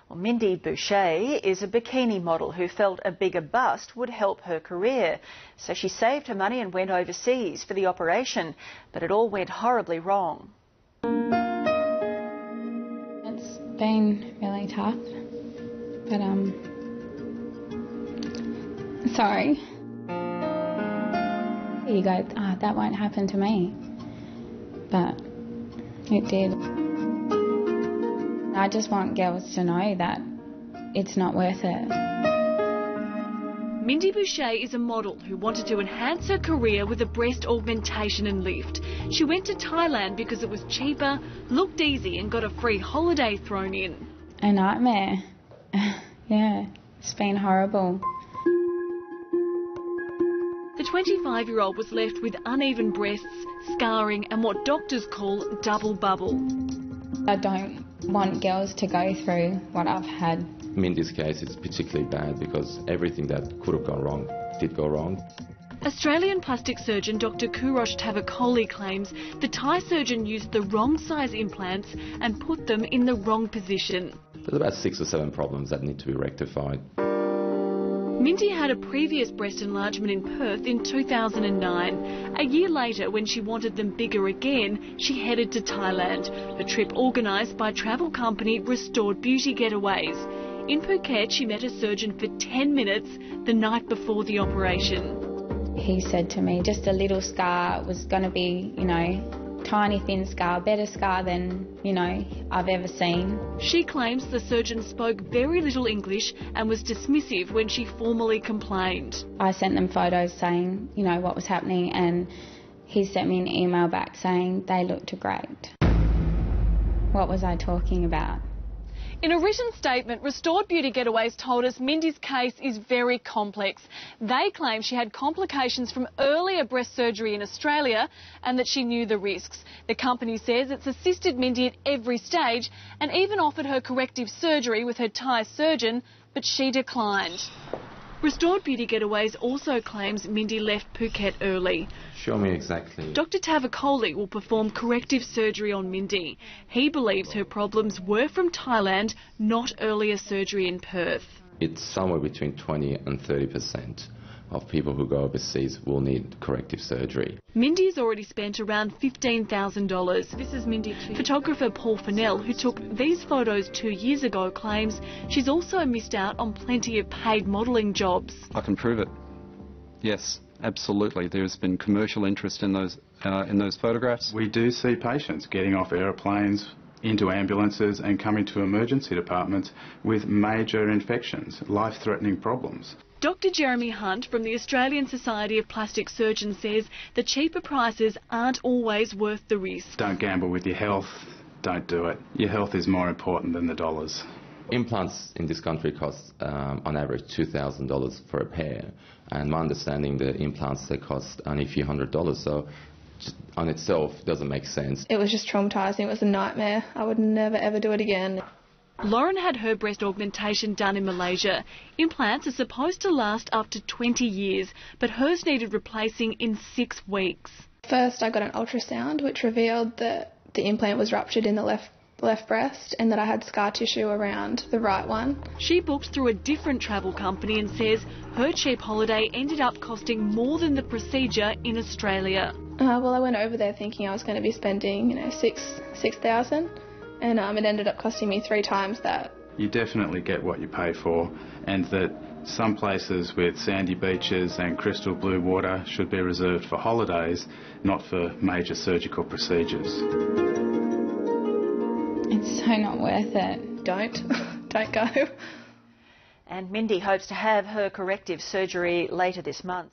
Well, Mindy Boucher is a bikini model who felt a bigger bust would help her career. So she saved her money and went overseas for the operation, but it all went horribly wrong. It's been really tough, but sorry. You go, oh, that won't happen to me, but it did. I just want girls to know that it's not worth it. Mindy Boucher is a model who wanted to enhance her career with a breast augmentation and lift. She went to Thailand because it was cheaper, looked easy and got a free holiday thrown in. A nightmare. Yeah, it's been horrible. The 25-year-old was left with uneven breasts, scarring and what doctors call double bubble. I don't want girls to go through what I've had. In this case, it's particularly bad because everything that could have gone wrong did go wrong. Australian plastic surgeon Dr Kurosh Tavakoli claims the Thai surgeon used the wrong size implants and put them in the wrong position. There's about 6 or 7 problems that need to be rectified. Mindy had a previous breast enlargement in Perth in 2009. A year later, when she wanted them bigger again, she headed to Thailand. The trip organised by travel company Restored Beauty Getaways. In Phuket, she met a surgeon for 10 minutes the night before the operation. He said to me, just a little scar was going to be, tiny thin scar, better scar than, I've ever seen. She claims the surgeon spoke very little English and was dismissive when she formally complained. I sent them photos saying, what was happening, and he sent me an email back saying they looked great. What was I talking about? In a written statement, Restored Beauty Getaways told us Mindy's case is very complex. They claim she had complications from earlier breast surgery in Australia and that she knew the risks. The company says it's assisted Mindy at every stage and even offered her corrective surgery with her Thai surgeon, but she declined. Restored Beauty Getaways also claims Mindy left Phuket early. Show me exactly. Dr Tavakoli will perform corrective surgery on Mindy. He believes her problems were from Thailand, not earlier surgery in Perth. It's somewhere between 20 and 30% of people who go overseas will need corrective surgery. Mindy has already spent around $15,000. This is Mindy too. Photographer Paul Fennell, who took these photos 2 years ago, claims she's also missed out on plenty of paid modelling jobs. I can prove it. Yes, absolutely. There's been commercial interest in those photographs. We do see patients getting off aeroplanes, into ambulances and coming to emergency departments with major infections, life-threatening problems. Dr Jeremy Hunt from the Australian Society of Plastic Surgeons says the cheaper prices aren't always worth the risk. Don't gamble with your health. Don't do it. Your health is more important than the dollars. Implants in this country cost on average $2,000 for a pair, and my understanding the implants they cost only a few $100, so just on itself doesn't make sense. It was just traumatising. It was a nightmare. I would never ever do it again. Lauren had her breast augmentation done in Malaysia. Implants are supposed to last up to 20 years, but hers needed replacing in 6 weeks. First I got an ultrasound which revealed that the implant was ruptured in the left breast and that I had scar tissue around the right one. She booked through a different travel company and says her cheap holiday ended up costing more than the procedure in Australia. Well, I went over there thinking I was going to be spending, $6,000, and it ended up costing me 3 times that. You definitely get what you pay for, and that some places with sandy beaches and crystal blue water should be reserved for holidays, not for major surgical procedures. It's so not worth it. Don't go. And Mindy hopes to have her corrective surgery later this month.